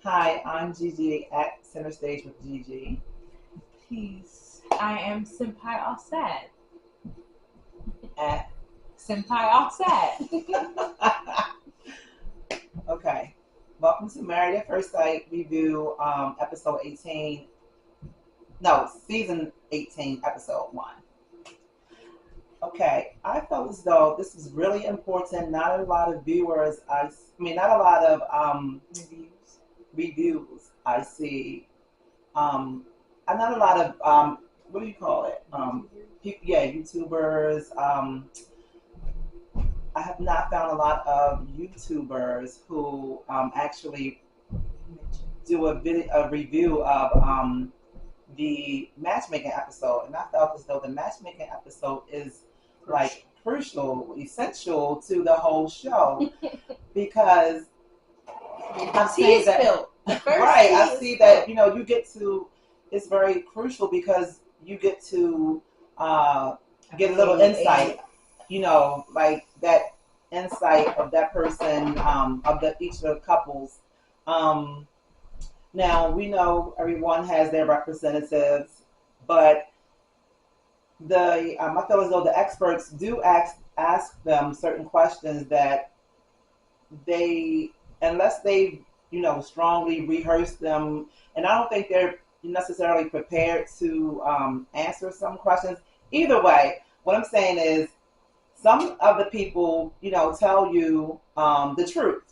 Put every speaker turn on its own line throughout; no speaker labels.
Hi, I'm Gigi at Center Stage with Gigi.
Peace. I am Senpai Offset.
At
Senpai Offset.
Okay, welcome to Married at First Sight review, episode 18. No, season 18, episode 1. Okay, I felt as though this was really important. Not a lot of viewers, not a lot of reviews I see. Not a lot of what do you call it? People, yeah, YouTubers. I have not found a lot of YouTubers who actually do a review of the matchmaking episode, and I felt as though the matchmaking episode is like crucial, essential to the whole show because I see that right. I see that you get to. It's very crucial because you get to get a little insight. Like that insight of that person, of each of the couples. Um, Now we know everyone has their representatives, but I feel as though the experts do ask them certain questions that they, unless they strongly rehearse them, and I don't think they're necessarily prepared to answer some questions. Either way, what I'm saying is some of the people, tell you the truth,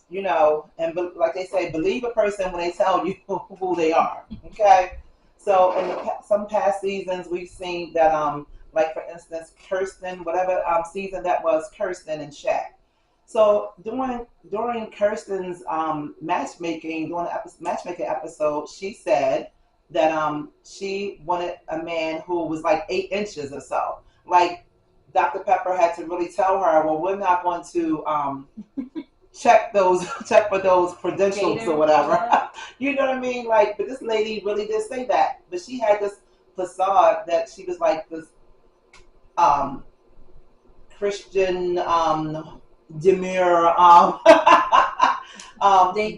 and like they say, believe a person when they tell you who they are. Okay, so in some past seasons, we've seen that, like for instance, Kirsten, whatever season that was, Kirsten and Shaq. So during Kirsten's matchmaking, during the matchmaking episode, she said that she wanted a man who was like 8 inches or so, like Dr. Pepper had to really tell her, well, we're not going to check for those credentials or whatever. You know what I mean? Like, but this lady really did say that. But she had this facade that she was like this um, Christian demure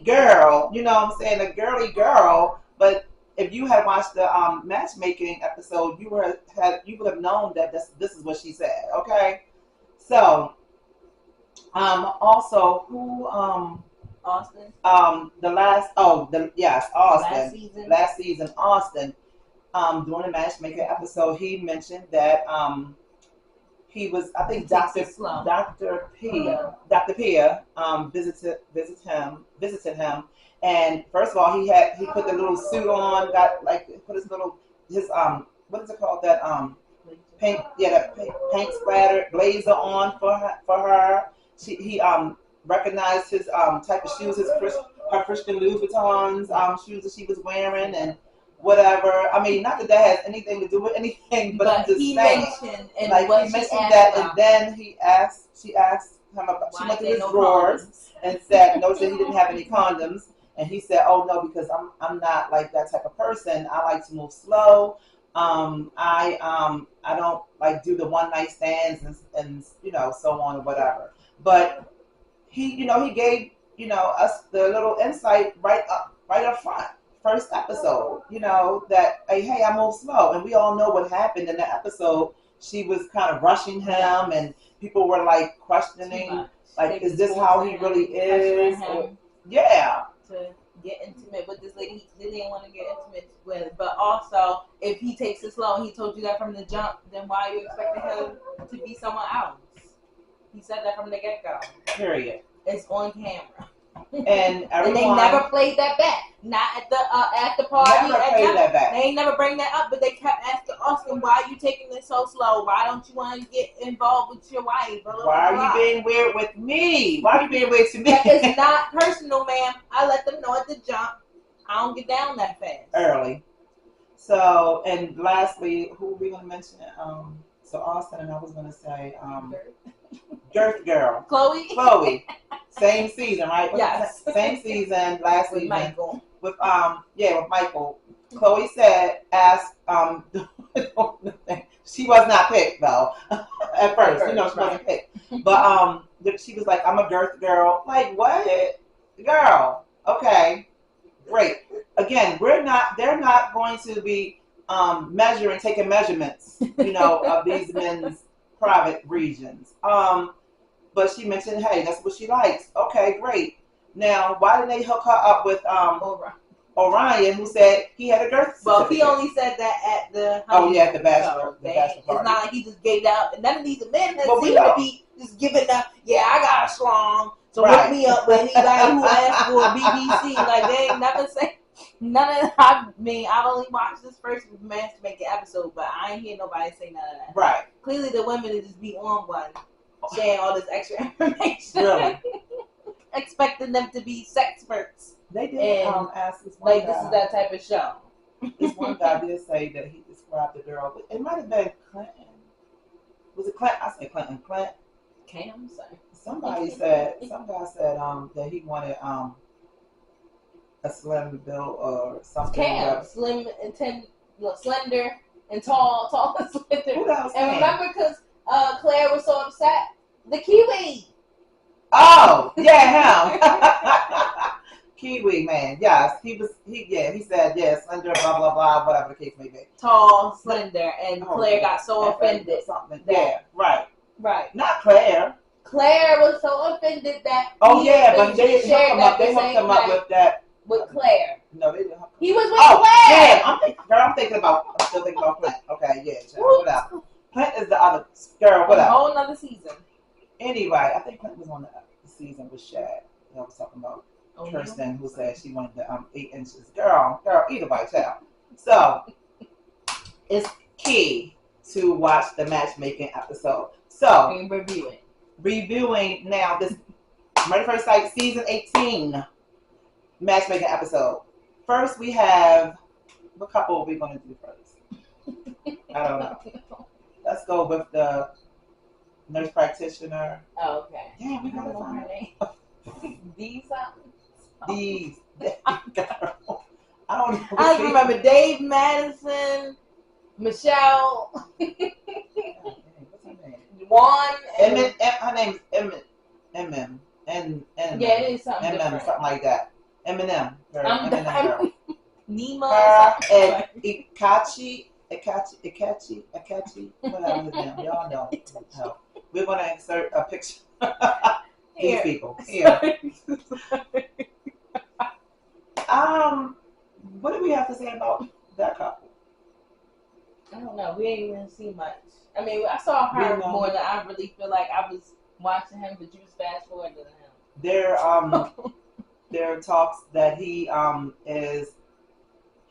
girl. You know what I'm saying? A girly girl. But if you had watched the matchmaking episode, you would have known that this is what she said. Okay, so also who
Austin.
The last yes, Austin, last season Austin, during the matchmaking episode, he mentioned that he was, I think, Dr. Pia visited him, and first of all, he put the little suit on, got like put his what is it called, that paint, yeah, that paint splatter blazer on for her. He recognized his type of shoes, her Christian Louboutins shoes that she was wearing, and whatever. I mean, not that has anything to do with anything, but I'm just saying. He mentioned that, and then she asked him about, she went to his drawers and said, noticed that he didn't have any condoms, and he said, "Oh no, because I'm not like that type of person. I like to move slow. I don't like do the one night stands and so on or whatever." But he gave us the little insight right up front, first episode, that hey, I move slow, and we all know what happened in the episode. She was kind of rushing him, and people were like questioning, like, is this how he really is? Yeah.
To get intimate with this lady he clearly didn't want to get intimate with, but also if he takes it slow and he told you that from the jump, then why are you expecting him to be someone else? He said that from the get-go.
Period.
It's on camera.
And
they never played that back. Not at the party. They ain't never bring that up, but they kept asking Austin, "Why are you taking this so slow? Why don't you want to get involved with your wife? Blah, blah, blah,
why are you being weird with me? Why are you being weird to me?"
It's not personal, ma'am. I let them know at the jump. I don't get down that fast.
Early. So, and lastly, who are we going to mention? So Austin, and I was going to say Girth Girl. Chloe. Same season, right?
Yes.
Same season, last season.
Michael.
With Michael. Chloe asked, she was not picked though. At first, she wasn't picked. But she was like, "I'm a girth girl." Like, what? Girl, okay. great. Again, they're not going to be taking measurements, of these men's private regions. But she mentioned, hey, that's what she likes. Okay, great. Now, why didn't they hook her up with Orion, who said he had a girth certificate?
Well, he only said that at the
at the bachelor, bachelor party.
It's not like he just gave out. None of these men that seem to be just giving up. Yeah, I got a schlong, so hook me up with anybody who asks for a BBC. Like they ain't never say none of. I mean, I only watched this first matchmaking episode, but I ain't hear nobody say none of that.
Right.
Clearly, the women is just be on one, sharing all this extra information.
Really.
Expecting them to be sexperts.
They did ask this one guy.
This is that type of show.
This one guy did say that he described the girl, but it might have been Clinton. Was it Clinton? I say Clinton.
Cam, sorry.
Some guy said that he wanted a slim build or something.
Cam, slim and slender and tall and slender.
Who else?
And remember, because Claire was so upset, the Kiwi.
Oh, yeah, him. Kiwi man, yes, he said yes, slender, blah blah blah, whatever the case may be.
Tall, slender, and Claire got so offended.
Something. Yeah, right. Not Claire.
Claire was so offended that.
Oh yeah, but they hooked him up. They hooked him up with that.
With Claire.
No, they didn't.
He was with Claire.
Yeah, I'm still thinking about Clint. Okay, yeah, whatever. Clint is the other girl. Whatever.
A whole nother season.
Anyway, I think Clint was on the season with Shad. I was talking about Kirsten, who said she wanted the 8 inches. Girl, either way, child. So it's key to watch the matchmaking episode. So reviewing now this Murder First Sight season 18 matchmaking episode. First, we have what couple are we going to do first? I don't know. Let's go with the nurse practitioner.
Oh, okay.
Yeah, we gotta find her
name. These.
I don't know.
I remember Dave Madison, Michelle,
what's her name?
Juan.
Her name's Eminem.
Yeah, it is something different.
Something like that. Eminem. Girl.
Nima.
And Ikachi, whatever his name. Y'all know. We're going to insert a picture. These people. Here. What do we have to say about that couple?
I don't know. We ain't even see much. I mean, I saw her more than I really feel like I was watching him, but you was fast forwarding him.
There are talks that he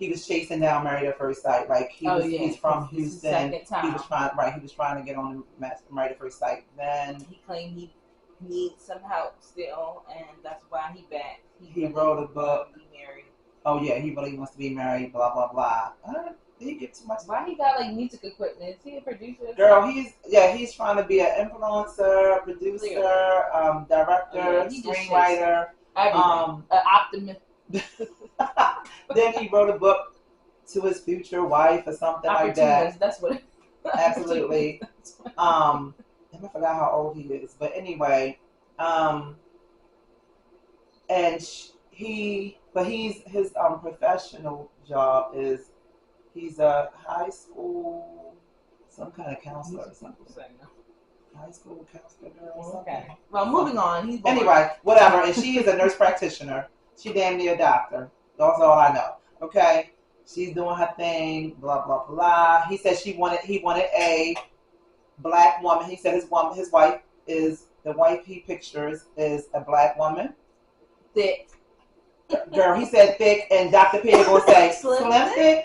was chasing down Married at First Sight. Like he's from Houston. He was trying to get on Married at First Sight. Then
he claimed he needs some help still, and that's why he back.
He wrote a book. Be married. Oh yeah, he really wants to be married. Blah blah blah. Did he get too much?
Why he got like music equipment? Is he a producer?
Girl, he's trying to be an influencer, producer, director, screenwriter.
An optimist.
Then he wrote a book to his future wife or something like that.
That's what.
Absolutely. I forgot how old he is, but anyway, and his professional job is he's a high school, some kind of counselor or something. High school counselor or something.
Okay. Well, moving on.
Anyway, whatever. And she is a nurse practitioner. She damn near a doctor. That's all I know. Okay. She's doing her thing. Blah blah blah. He said he wanted a black woman. He said his wife is the wife he pictures is a black woman.
Thick.
Girl, he said thick, and Dr. Pierre will say slim thick.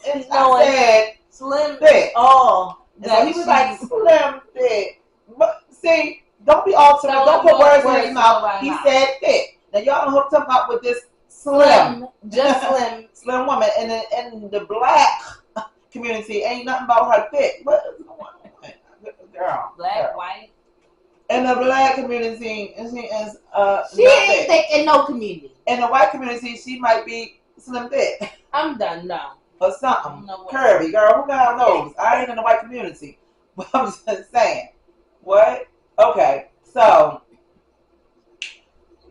And I said
slim
thick.
Oh,
so he was like slim thick. But see, don't be alternate. Don't put words in his mouth. He said thick. Now y'all done hooked him up with this slim,
just
slim woman, and in the black community ain't nothing about her thick. What is going on, girl?
Black, white.
In the black community, and she is
she ain't thick in no community.
In the white community, she might be slim thick.
I'm done now.
Or something. Curvy, girl. Who the hell knows? I ain't in the white community. But I'm just saying. What? Okay. So,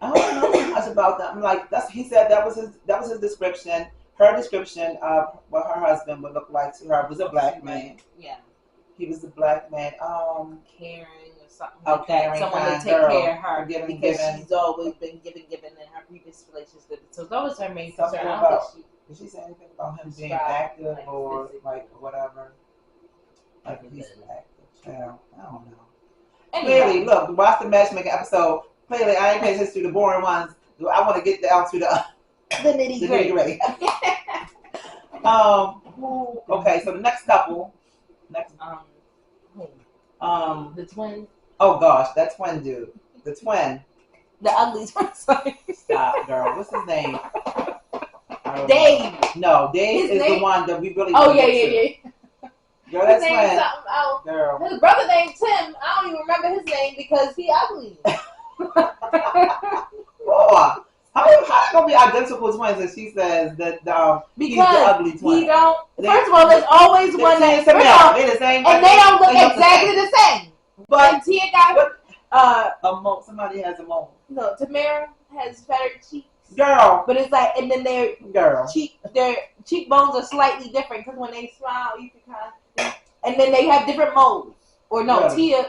I don't know. much about them. I'm like, he said that was his description. Her description of what her husband would look like to her was a black man.
Yeah.
He was a black man.
Caring or something
Oh,
like that.
caring,
Someone to
kind
take
girl.
care of her
Giving.
she's always been giving in her previous relationship. So that was her main concern.
Did she say anything about him being active or like whatever? Like he's active. Child. I don't know. Anyway. Clearly, look, watch the matchmaking episode. Clearly, I ain't paying attention to the boring ones. I want to get down to the nitty gritty. Okay, so the next couple.
The twin.
Oh gosh, that twin dude. The twin.
The ugly twin.
Stop, girl. What's his name?
Dave.
No, Dave is the one that we really.
Oh yeah.
Girl, that's
his name's something else.
Girl.
His brother named Tim. I don't even remember his name because he ugly.
Oh, how gonna be identical twins? And she says that he's the ugly twin.
He don't. First of all, there's always one that's they're the same, and they don't look exactly the same.
But
and Tia got
somebody has a mole.
No, Tamara has better cheeks.
Girl,
but it's like, and then their cheekbones are slightly different because when they smile, you can kind of, and then they have different moles. Or no, really?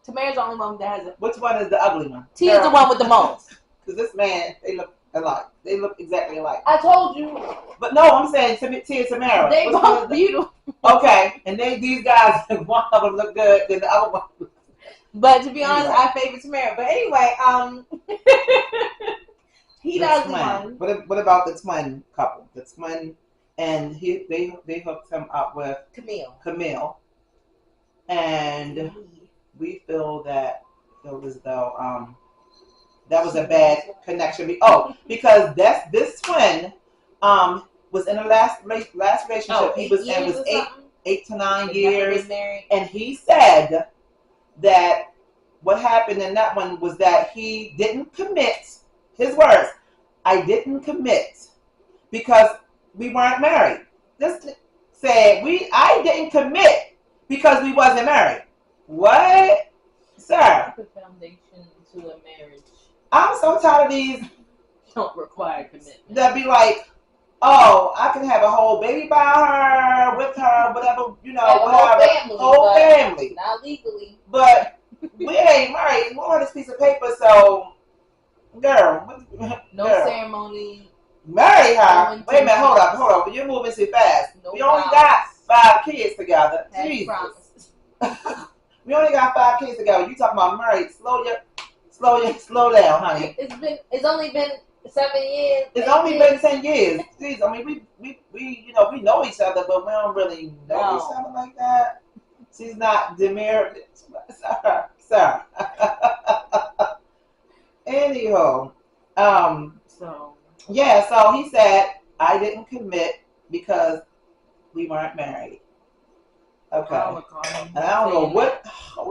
Tamara's the only one that has it.
Which one is the ugly one?
Tia's the one with the moles.
Because this man, they look alike. They look exactly alike.
I told you.
But no, I'm saying Tia, Tamara.
They both beautiful.
Okay, and these guys, one of them look good, then the other one.
But to be honest, I favor Tamara. But anyway, he does one.
What about the twin couple? The twin, and they hooked him up with Camille, and we feel that it was though that was a bad connection. Because this twin was in a last relationship. He was 8 to 9 years, and he said that what happened in that one was that he didn't commit. His words, I didn't commit because we weren't married. Just said I didn't commit because we wasn't married. What? Sir.
The foundation to a marriage.
I'm so tired of these.
Don't require commitment.
That be like, oh, I can have a whole baby by her, with her, whatever, whatever. Whole family.
Not legally.
But we ain't married. We're on this piece of paper, so, girl.
No ceremony.
Marry her. Wait a minute, hold up. You're moving too fast. We only got 5 kids together. Jesus. We only got 5 kids together. You talking about married? Slow down, honey.
It's only been 7 years.
It's only been 10 years. Jeez, I mean, we know each other, but we don't really know each other like that. She's not demure, sir. Anyhow, so he said I didn't commit because we weren't married. Okay. And I don't know what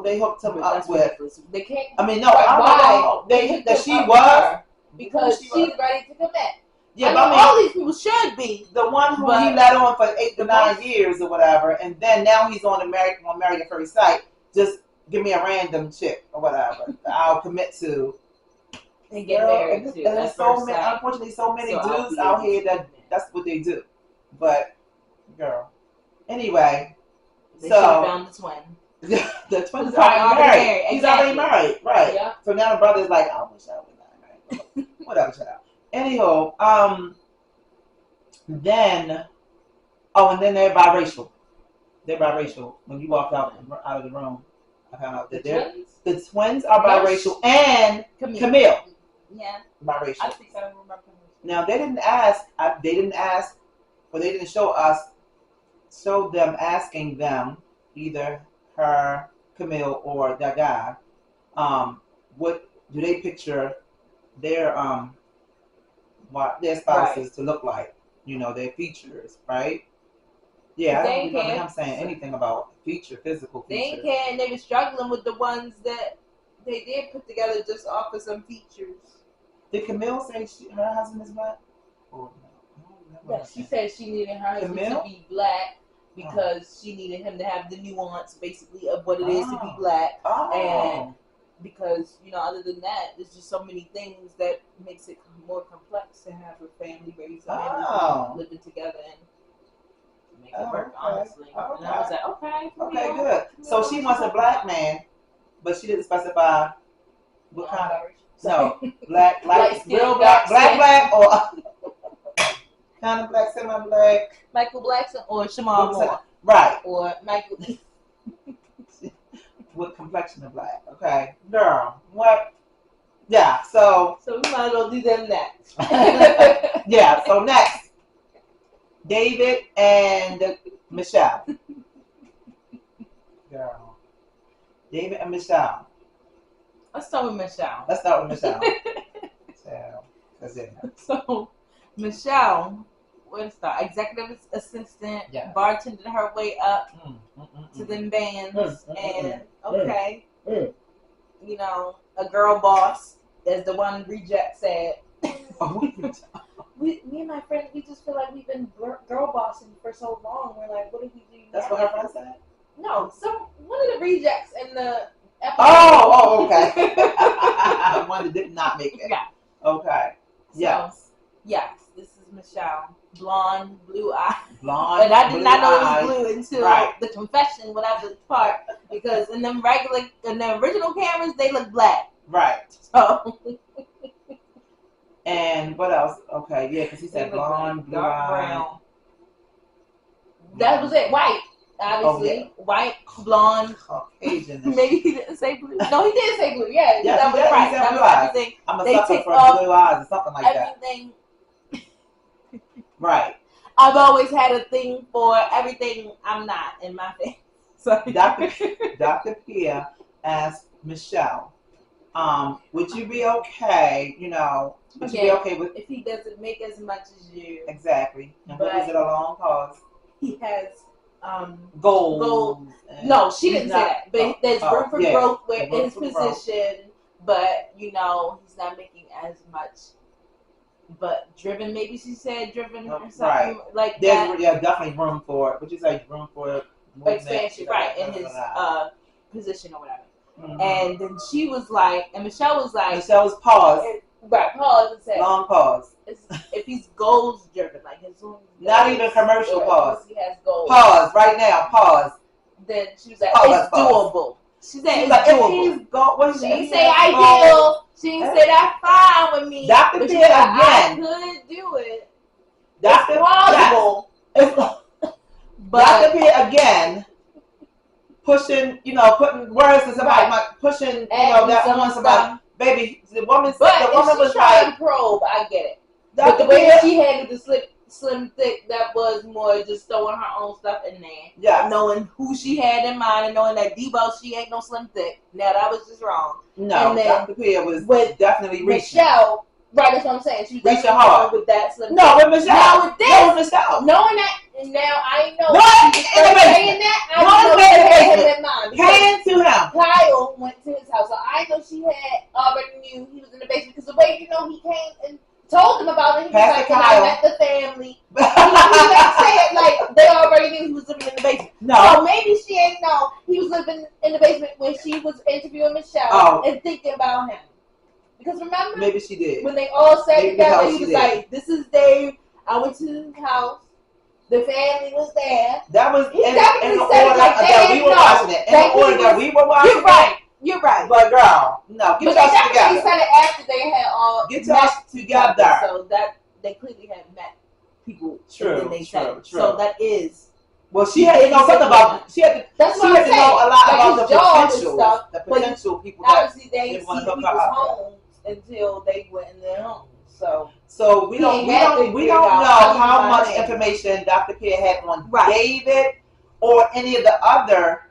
they hooked him up with.
They can't.
I mean, no, I don't know that she was
because she's ready to commit.
Yeah,
but all these people should be.
The one who he let on for 8 to 9 years or whatever, and then now he's on Married at First Sight. Just give me a random chick or whatever. I'll commit to.
And get married to.
And there's unfortunately, so many dudes out here that's what they do. But, girl. Anyway.
They should have found the twin.
The twin is already married. He's already married, right? Yeah. So now the brother's like, I wish I was not married. Whatever, shut up. Anyhow, then they're biracial. They're biracial. When you walked out of the room, I found out that the twins are biracial and Camille.
Yeah.
Biracial.
I think I remember.
Now they didn't ask, or they didn't show them asking them, either her, Camille, or that guy, what do they picture their spouses to look like? Their features, right? Yeah, I don't remember him saying anything about physical features.
They didn't care, and they were struggling with the ones that they did put together just off of some features.
Did Camille say her husband is black? Or no?
Yeah, she said she needed her husband to be black because she needed him to have the nuance, basically, of what it is to be black.
Oh.
And because other than that, there's just so many things that makes it more complex to have a family, raise a family, living together and make it work. Honestly, and I was like,
okay, good. So she wants a black man, but she didn't specify what kind of. No, black, like real black, black, or kind of black, semi-black.
Michael Blackson or Shamal Moore,
right?
Or Michael.
With complexion of black. Okay, girl, what? Yeah, so
we might as well do them next.
Yeah, so next, David and Michelle. Girl, David and Michelle.
Let's start with Michelle. So, Michelle, where to start? Executive assistant, bartended her way up to them bands, and a girl boss, as the one reject said. Me and my friend, we just feel like we've been girl bossing for so long. We're like, what do we do?
That's what her friend said?
No, one of the rejects in the episode.
Oh, okay. One that did not make it.
Yeah.
Okay.
Yes. Yes, this is Michelle. Blonde, blue eyes.
Blonde,
and I did not know
eyes.
it was blue until the confession, whatever part, because in the original cameras, they look black.
Right.
So.
And what else? Okay, yeah, because he said blonde, blue
dark
eyes.
brown. That was it. White, obviously. White, blonde.
Caucasian.
Maybe he didn't say blue. No, he did say blue. Yeah, that was
right.
That was everything.
I'm a sucker for blue eyes or something like
everything.
Right.
I've always had a thing for everything I'm not in my face. So
Dr. Pierre asked Michelle, would you be okay, would you be okay with
if he doesn't make as much as you?
Exactly. And what was it, a long pause?
He has
goals.
No, she didn't say that. But there's room for growth in his position, but he's not making as much. But driven, maybe she said driven or something like that.
There's definitely room for it. Would you say room for
expansion, in his position or whatever. Mm-hmm. And then she was like, and Michelle was
pause.
Pause and said,
long pause.
If he's goals driven, like his
not even commercial pause.
He has goals.
Pause right now. Pause.
Then she was like, it's doable. She said it's doable. She didn't say ideal. She didn't say that's fine with me.
Dr. Pierre again.
I could do it. It's plausible.
Dr. Pierre again. Pushing, putting words to somebody, pushing, that on somebody. Baby, the woman was
trying to probe. I get it. But the way she handled the slim thick, that was more just throwing her own stuff in there.
Yeah.
Knowing who she had in mind and knowing that Debo, she ain't no slim thick. Now that was just wrong.
No, and then Dr. Pierre was definitely reaching.
Michelle, right, that's what I'm saying. She was
reaching hard
with that slim thick.
No, with Michelle.
Now with this,
Michelle.
knowing that, now I know.
What?
Saying that, I know she had him in mind.
Came to him.
Kyle went to his house, so I know she had already knew he was in the basement because the way he came and told him about it. He was like, when I met the family. He said like they already knew he was living in the basement.
No.
So maybe she ain't know he was living in the basement when she was interviewing Michelle and thinking about him. Because remember?
Maybe she did.
When they all sat together, he was like, this is Dave. I went to his house. The family was there.
That was
he
in the order that we were watching it. In the order that we were watching it.
You're right.
But girl, no, get your shit together.
They said it after they had all
get your shit together.
So that they clearly had met people.
True.
So that is.
Well, she had to know something about. She had to.
That's
she had to know a lot about the potential.
Stuff,
the potential people.
Obviously, they didn't see people's homes until they went in their homes.
So we don't know how much information Dr. Pierre had on David or any of the other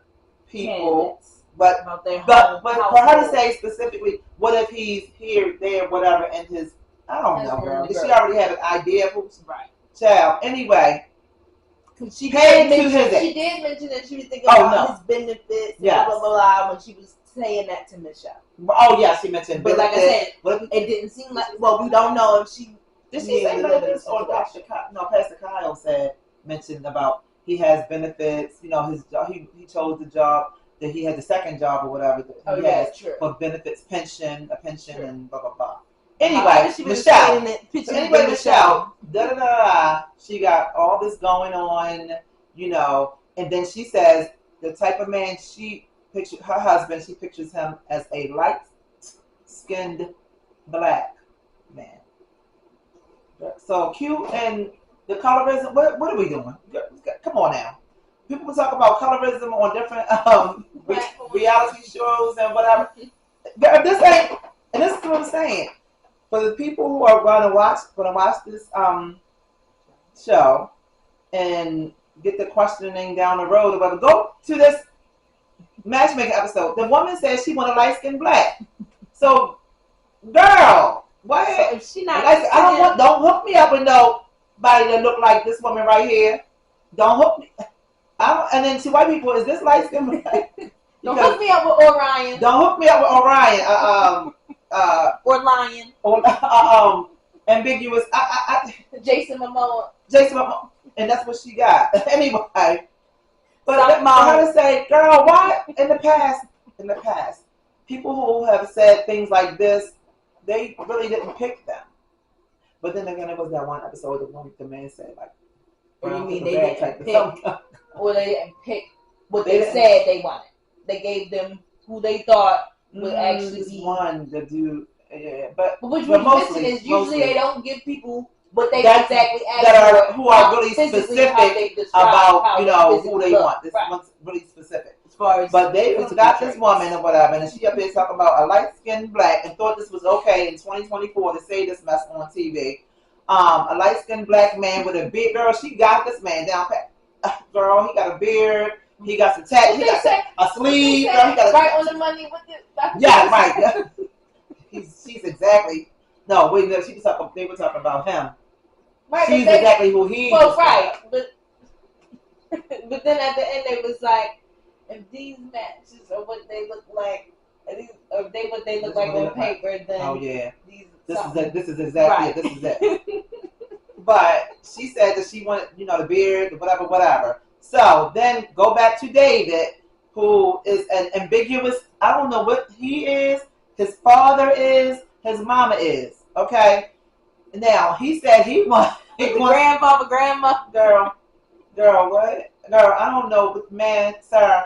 people. But for her to say specifically, what if he's here, there, whatever, and his, I don't know, girl. Did she already have an idea of who's child? Anyway,
she did mention that she was thinking about his benefits, blah, blah, blah, when she was saying that to Michelle.
Oh, yeah, she mentioned
but like I said, it didn't seem like, we don't know if she
did she say benefits or Pastor Kyle mentioned about he has benefits, his job, he chose the job that he had the second job or whatever that he has for benefits, a pension, and blah blah blah. Anyway, Michelle. So anyway, Michelle, she got all this going on, and then she says the type of man she pictured her husband. She pictures him as a light-skinned black man. So cute and the colorism. What are we doing? Come on now. People talk about colorism on different reality shows and whatever. This ain't, and this is what I'm saying. For the people who are gonna watch this show and get the questioning down the road, or whatever, go to this matchmaking episode. The woman says she want a light skinned black. So, girl, what? So
if she not,
don't hook me up with nobody that look like this woman right here. Don't hook me. And then to white people, is this light skinned black?
Don't hook me up with Orion.
Don't hook me up with Orion.
Or Lion.
Or ambiguous.
Jason Momoa.
And that's what she got. Anyway. But for her to say, girl, why in the past, people who have said things like this, they really didn't pick them. But then again, it was that one episode that the man said, like,
or you mean they didn't pick, or they didn't pick what they said they wanted. They gave them who they thought would actually be
one the dude. Yeah, but
which
mostly,
is usually they don't give people what they exactly ask for,
who are really specific about who they want. This one's really specific. As far as but they got this woman or whatever, and she up there talking about a light skinned black and thought this was okay in 2024 to say this mess on TV. A light skinned black man with a beard. Girl, she got this man down pat. Girl, he got a beard. He got some tattoos. He got a sleeve. Girl, he got
right on the money with it.
Yeah, right. She's exactly. No, wait. No, she was talking. They were talking about him. Right, she's exactly who he.
Well, right, but then at the end they was like, if these matches are what they look like, or they what they look like on paper, then
oh yeah, this is exactly it. This is it. But she said that she wanted, the beard, whatever. So then go back to David, who is an ambiguous. I don't know what he is. His father is. His mama is. Okay. Now he said he wants
grandfather, grandma.
Girl, what? Girl, I don't know, man, sir.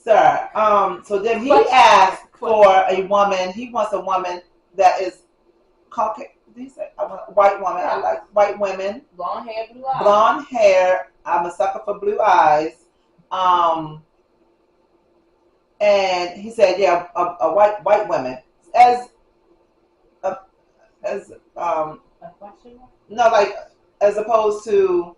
So then he asked for a woman. He wants a woman that is Caucasian. He said, I want a white woman. I like white women.
Blonde hair, blue eyes.
Blonde hair. I'm a sucker for blue eyes. And he said, yeah, a white woman no, like as opposed to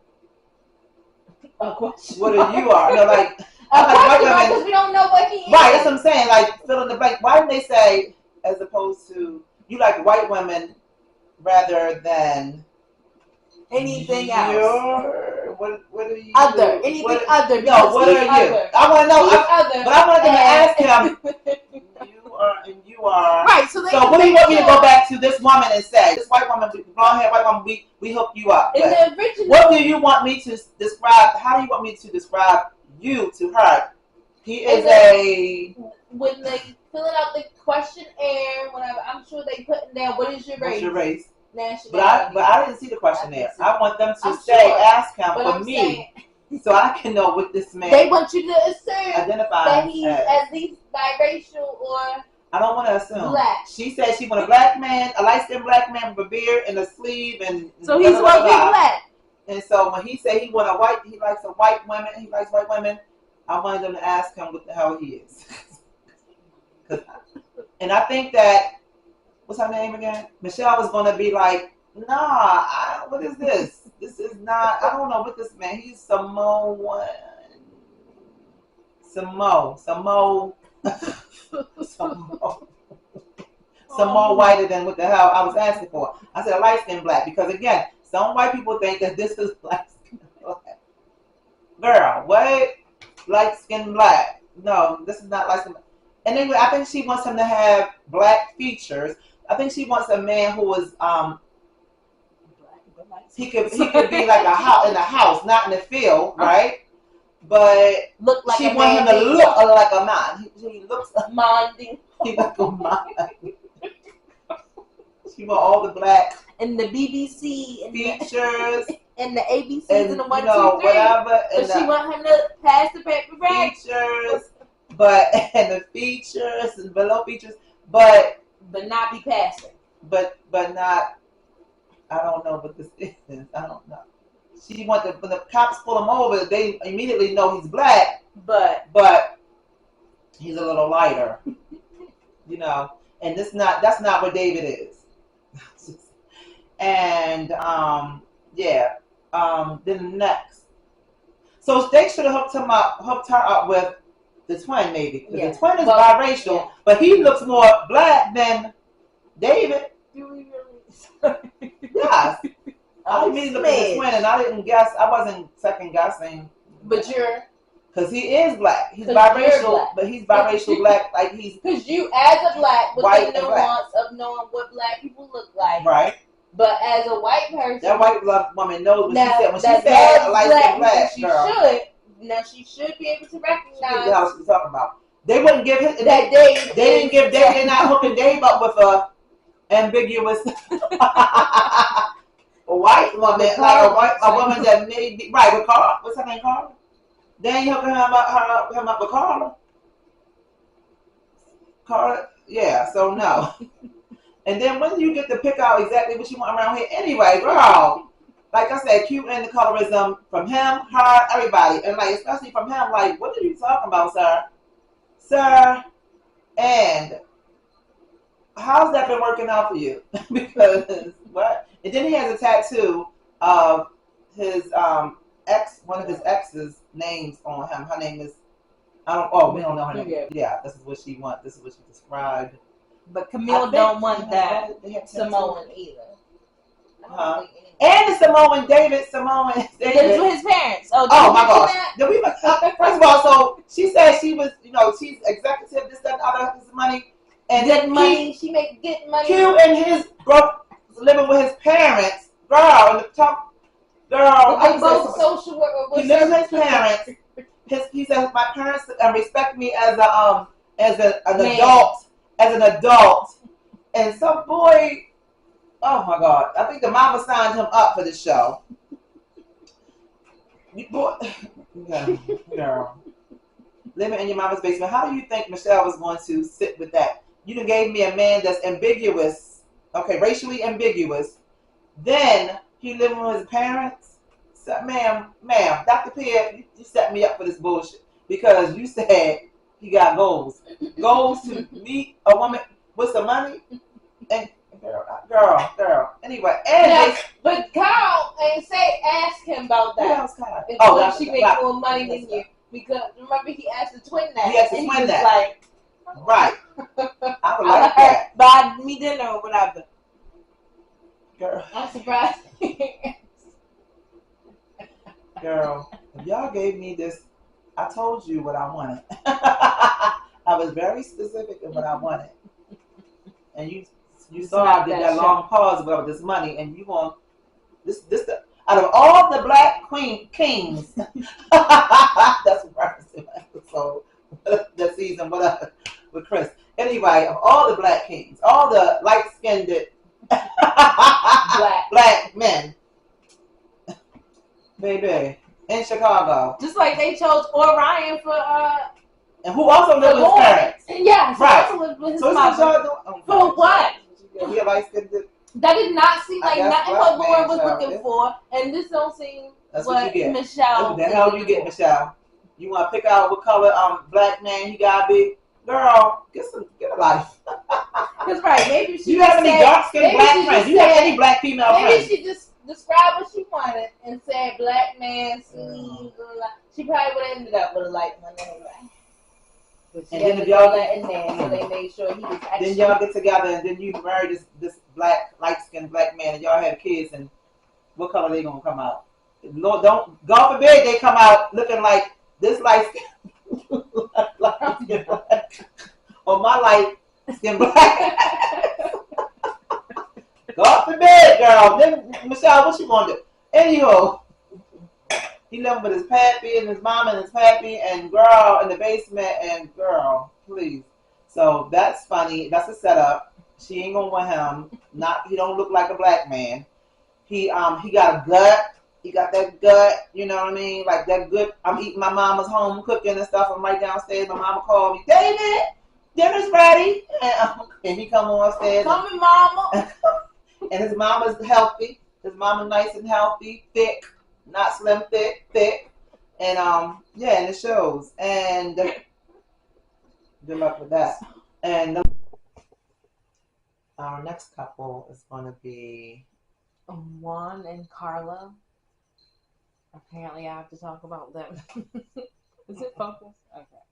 what you are. No, like
white women because we don't know what he is.
Right, that's what I'm saying. Like fill in the blank. Why didn't they say as opposed to you like white women rather than
anything else?
What are you?
Other. Anything other.
No, what are you? I want to know. But I wanted them to ask him. You are.
Right. So
what do you want me to go back to this woman and say? This white woman, blonde hair, white woman, we hooked you up.
In the original.
What do you want me to describe? How do you want me to describe you to her? He is
when they filling out the questionnaire, whatever. I'm sure they putting down what is your race.
What's your race?
Nationality.
But I didn't see the questionnaire. I want them to ask him for me, so I can know what this man.
They want you to assume
identify
that he's at least biracial or.
I don't want to assume.
Black.
She said she want a black man, a light-skinned black man with a beard and a sleeve, and
so he's supposed to be black.
And so when he said he likes a white woman, he likes white women. I wanted them to ask him what the hell he is. And I think that what's her name again? Michelle was going to be like, nah, what is this? This is not. I don't know what this man. He's Samoan. Some more whiter than what the hell I was asking for. I said a light skinned black because again, some white people think that this is light skinned black. Girl, what? Light skinned black? No, this is not light skinned black. And anyway, I think she wants him to have black features. I think she wants a man who is he could be like in a house, not in the field, right? but
look like
she
a
want him
man.
to look like a man. He looks
Minding.
he like a man. She want all the black
and the BBC and
features
and the ABCs
and
and the 1,
you know
2, 3.
whatever. And
But she want him to pass the paper bag.
Features, but and the features and below features, but
not be passing.
But not. I don't know what this is. I don't know. She want to when the cops pull him over, they immediately know he's black, but he's a little lighter, you know. And that's not what David is. And yeah. Then next, so they should have hooked her up with the twin maybe. Yeah. The twin is biracial, but he looks more black than David.
Do we really?
Yes. I immediately looked at the twin and I didn't guess. I wasn't second guessing.
But you're.
Because he is black. He's biracial, black. But he's biracial black. Like he's.
Because you, as a black, with the nuance of knowing what black people look like.
Right.
But as a white person.
That white woman knows what she said. When she said a light black girl.
She should be able to recognize.
She knows what she's talking about. They wouldn't give him. They didn't give Dave. They're not hooking Dave up with a ambiguous. A white woman, like a woman that may be right with Carla. What's her name, Carla? They ain't hooking him up with Carla. Carla, yeah. So no. And then when do you get to pick out exactly what you want around here anyway, girl? Like I said, cute and the colorism from him, her, everybody, and like especially from him. Like, what are you talking about, sir? And how's that been working out for you? Because what? And then he has a tattoo of his one of his ex's names on him. Her name is we don't know her name. Yeah, this is what she wants. This is what she described.
But Camille don't want that Samoan either.
And the Samoan David.
David with his parents.
Oh my gosh. First of all, so she said she was, she's executive, this, that, and other, this money. And
good money. She make good money.
Q and his broke living with his parents. Girl, in the top. Girl.
They both social work.
He lives with his parents. He says, my parents respect me as an adult. As an adult. And some boy, oh my God. I think the mama signed him up for the show. Girl. Living in your mama's basement. How do you think Michelle was going to sit with that? You done gave me a man that's ambiguous. Okay, racially ambiguous. Then he living with his parents. So, ma'am, Dr. Pierre, you set me up for this bullshit because you said he got goals. Goals to meet a woman with some money. And girl. Anyway,
but Kyle ain't ask him about that.
Who else, Kyle?
She make more money than you because remember he asked the twin that.
He asked the twin that.
Like,
right. I would like that.
Buy me dinner or whatever.
Girl.
I'm surprised.
Girl, if y'all gave me this, I told you what I wanted. I was very specific in what I wanted. And you saw I did that long pause about this money, and you want this out of all the black kings. That's what reference to my episode that season with Chris. Anyway, of all the black kings, all the light-skinned black men, baby, in Chicago.
Just like they chose Orion for
and who also lived with his parents.
Yeah, so
right.
Also lived with his
so
mother. For what?
He light-skinned.
That did not seem like nothing what Lauren was looking for, and this don't seem what Michelle.
What the hell you get, Michelle? You want to pick out what color black man he got to be? Girl, get a life.
That's right. Maybe she.
Do you have any dark-skinned black friends? Do you have any black female friends?
Maybe she just described what she wanted and said black man, sleeves. She probably would have ended up with a light one anyway.
And then if y'all
that in there, so they made sure he was actually.
Then y'all get together and then you marry this black, light-skinned black man and y'all have kids and what color they gonna come out? Lord, don't, God forbid they come out looking like this light-skinned or my light-skinned black. God forbid, girl. Then Michelle, what you gonna do? Anyhow, He living with his pappy and his mom and his pappy and girl in the basement and girl, please. So that's funny. That's a setup. She ain't gonna want him. Not he don't look like a black man. He got a gut. He got that gut, you know what I mean? Like that good. I'm eating my mama's home cooking and stuff. I'm right downstairs. My mama called me, David, dinner's ready. And he come on upstairs.
Coming, mama.
And his mama's healthy. His mama nice and healthy, thick, not slim, thick, thick. And yeah, and it shows. And good luck with that. And our next couple is going to be
Juan and Carla. Apparently, I have to talk about them. Is it focused? Okay.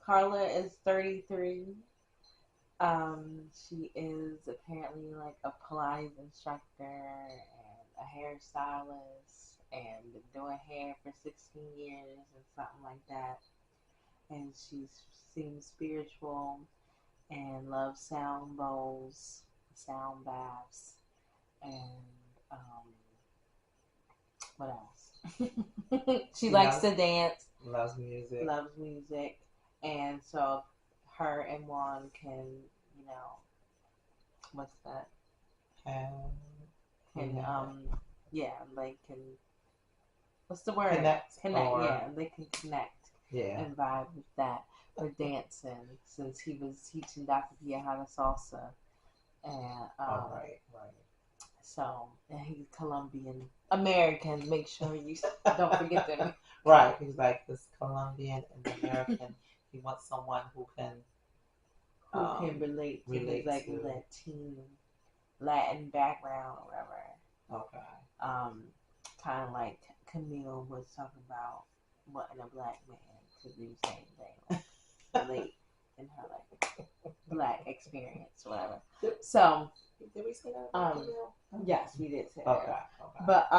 Carla is 33. She is apparently like a Pilates instructor and a hairstylist and been doing hair for 16 years and something like that. And she seems spiritual and loves sound bowls, sound baths, and what else? She likes to dance.
Loves music.
And so her and Juan can, what's that? What's the word?
Connect.
They can connect.
Yeah.
And vibe with that. For dancing, since he was teaching Dr. Pia how to salsa. And
right.
So, and he's Colombian American. Make sure you don't forget them.
Right. He's like this Colombian and American. He wants someone who can
relate to his like Latin background or whatever.
Okay.
Kind of like Camille was talking about wanting a black man to do the same thing, like relate in her like black experience, or whatever. So,
did we say that?
Yes, we did say
that.
Okay. But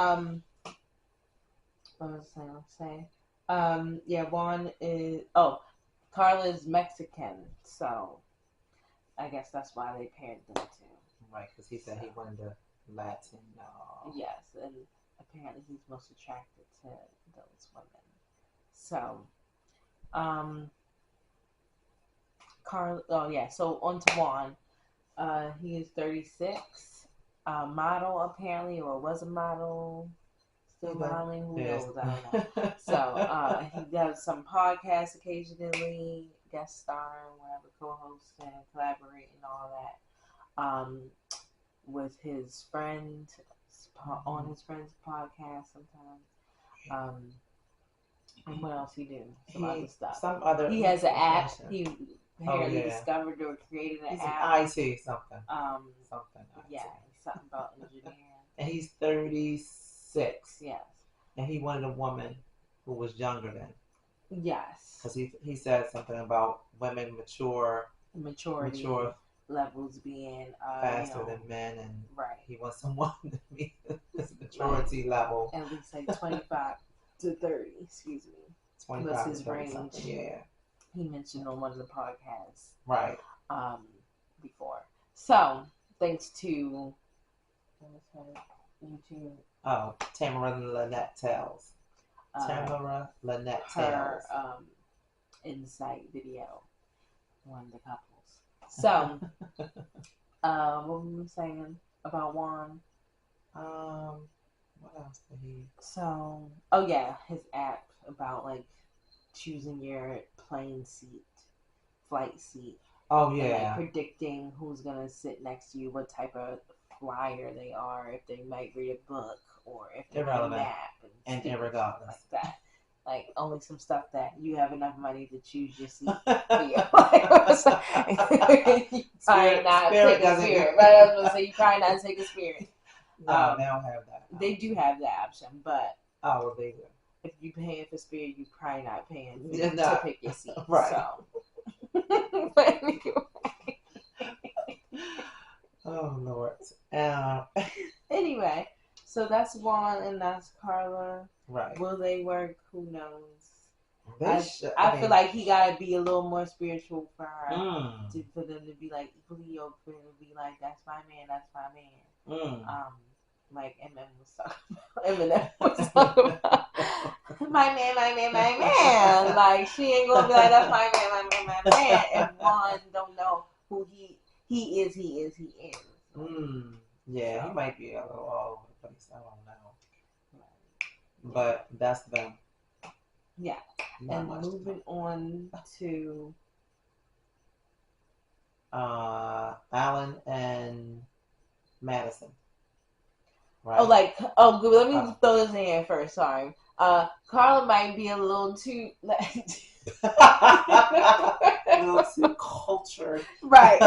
what was I gonna say? Yeah, Juan is. Oh, Carla is Mexican, so I guess that's why they paired them two.
Right, because he said he wanted a Latin.
Yes, and apparently he's most attracted to those women. So, Carla. Oh yeah. So on to Juan. He is 36. Model apparently, or was a model. Still modeling. Who knows? I don't know. So he does some podcasts occasionally, guest star, whatever, co-hosting, collaborating, all that. With his friend on his friend's podcast sometimes. And what else he do? Some other stuff. He has an app. He apparently discovered or created an app.
He's IT something. Something.
Yeah, something about engineering.
And he's 36.
Yes.
And he wanted a woman who was younger than.
Yes.
Because he said something about women
maturity levels being
faster than men, and
right.
He wants someone to meet his maturity level.
At least like 25 to 30. Excuse me.
25
was his
to 30
range.
Something. Yeah.
He mentioned on one of the podcasts.
Right.
Before. So thanks to YouTube.
Oh, Tamara Lynette Tells. Tamara Lynette Tells.
Her insight video. One of the couples. So, what were we saying about Juan?
What else did he?
So, his app about like choosing your plane seat, flight seat.
Oh yeah.
And, like, predicting who's gonna sit next to you, what type of flyer they are, if they might read a book or if they're gonna nap,
and irregardless
like that. Like only some stuff that you have enough money to choose your seat for you. Probably not take a Spirit. But I was gonna say you probably not take a Spirit.
No, they don't have that.
They do have that option, but
well, they do.
If you're paying for Spirit, you're probably not paying
to
pick your seat.
Right.
So. But anyway.
Oh Lord.
Anyway, so that's Juan and that's Carla.
Right.
Will they work? Who knows?
I
feel like he gotta be a little more spiritual for her for them to be like equally yoked, for them to be like, that's my man, that's my man. like Eminem was talking about my man, my man, my man. Like she ain't gonna be like that's my man, my man, my man. And one don't know who he is.
Yeah,
So,
he might be a little all over the place. I don't know, but that's them.
yeah.
Not
And
much
moving on to
Alan and Madison,
oh,
right?
like good. Let me throw this in here first. Sorry. Carla might be a little too
A little too cultured,
right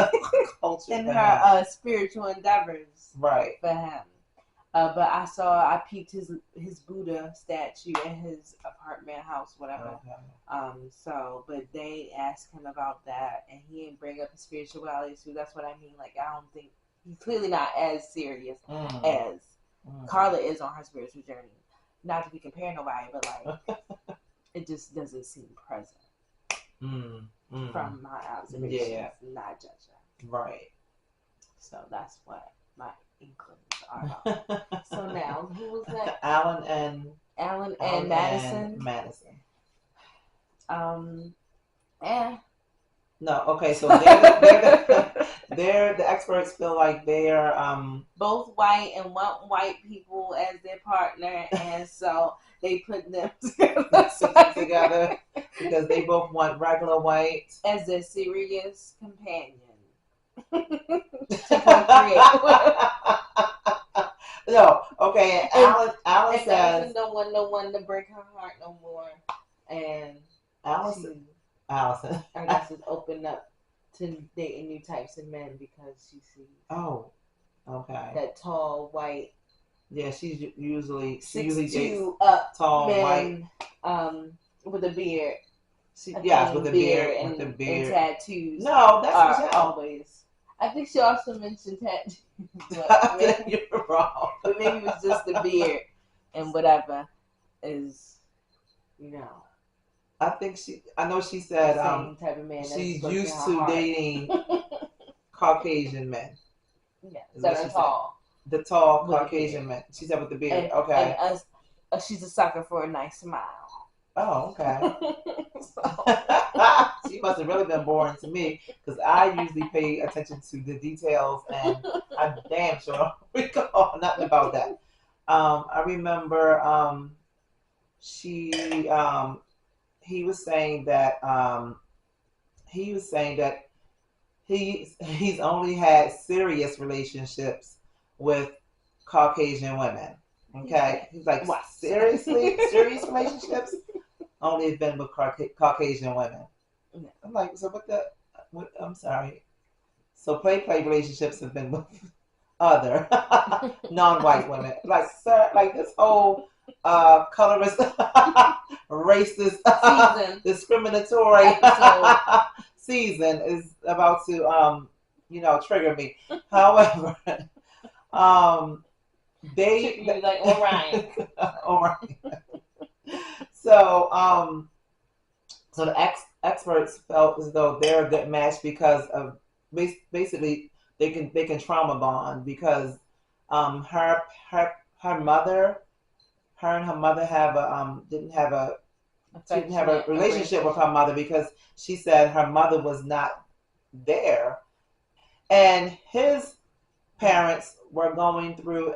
cultured
in
for
her
him.
spiritual endeavors
Right.
for him. But I peeped his Buddha statue in his apartment house, whatever.
Okay.
So, but they asked him about that, and he didn't bring up his spirituality. So that's what I mean. Like, I don't think he's clearly not as serious as Carla is on her spiritual journey. Not to be comparing nobody, but like, it just doesn't seem present from my observations.
Yeah.
Not judging.
Right.
So that's what my inklings are about. So now, who was that?
Alan and
Madison.
Madison.
Eh.
No, okay, so they're the experts feel like they're
both white and want white people as their partner, and so they put them
together because they both want regular white
as their serious companion to procreate.
No, okay, and Alan
and
says
Madison don't want no one to break her heart no more, and
Allison
I guess is open up to dating new types of men because she sees
okay,
that tall white,
yeah, she usually
dates
up tall
men,
white
with a beard.
With a beard
and tattoos.
No, that's Michelle.
Always. I think she also mentioned tattoos.
You're wrong.
But maybe it was just the beard and whatever is, you know.
I know she said
the same type of man
she's used to dating Caucasian men.
Yeah, that are tall.
The tall Caucasian men. She said with the beard. Okay.
And she's a sucker for a nice smile.
Oh, okay. She must have really been boring to me because I usually pay attention to the details and I'm damn sure don't recall nothing about that. I remember he was saying that he's only had serious relationships with Caucasian women. Okay, he's like, what? Seriously, serious relationships? Only been with Caucasian women. Yeah. I'm like, so I'm sorry. So play relationships have been with other non-white women. Like, sir, like this whole colorist, racist, discriminatory season is about to trigger me. However, they
like Orion.
Orion. So the experts felt as though they're a good match because of basically they can trauma bond because her mother, her and her mother didn't have a relationship with her mother because she said her mother was not there, and his parents were going through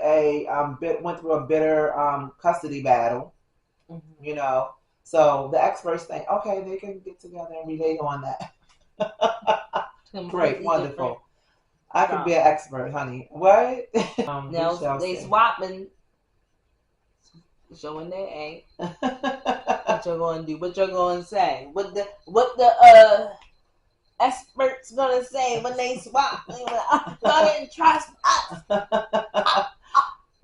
went through a bitter custody battle. Mm-hmm. You know, so the experts think, okay, they can get together and relate on that. Great, wonderful. Different. I could be an expert, honey. What?
Now they swapping, showing their A. What you're gonna do? What you're gonna say? What the experts gonna say when they swap? Y'all didn't trust us.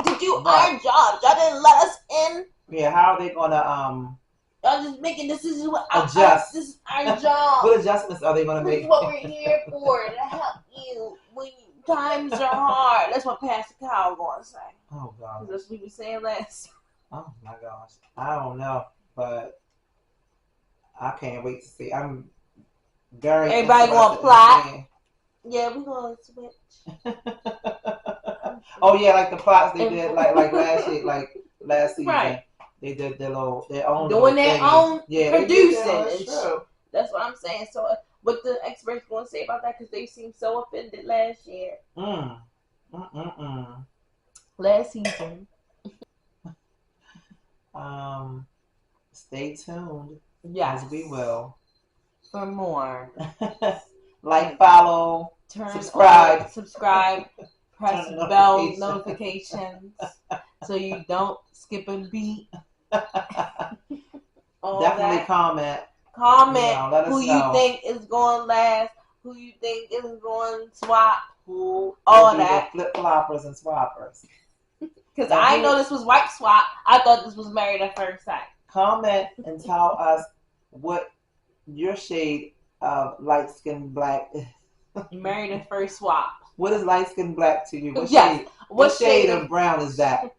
To do our job. Y'all didn't let us in.
Yeah, how are they gonna
y'all just making decisions with
adjust?
This is our job.
What adjustments are they gonna make?
This is what we're here for, to help you when times are hard. That's what Pastor Kyle gonna say.
Oh God.
That's what we were saying last.
Oh my gosh. I don't know, but I can't wait to see. I'm very
everybody gonna plot. Yeah, we're gonna switch. I'm
Oh yeah, like the plots they did like last year, like last season.
Right.
They did their own
Doing
little
their
thing.
own
Yeah, they did
producing.
that. That's true.
That's what I'm saying. So, what the experts going to say about that? Because they seemed so offended last year. Last season.
Stay tuned.
Yes.
As we will.
For more.
Like, follow, subscribe.
Press bell notifications so you don't skip a beat.
Definitely
that.
comment.
Comment
who
you think is going last, who you think is going to swap,
who
all that.
Flip floppers and swappers.
Because I know this was wipe swap. I thought this was married at first sight.
Comment and tell us what your shade of light skinned black is.
Married at first swap.
What is light skinned black to you?
What shade
of brown is that?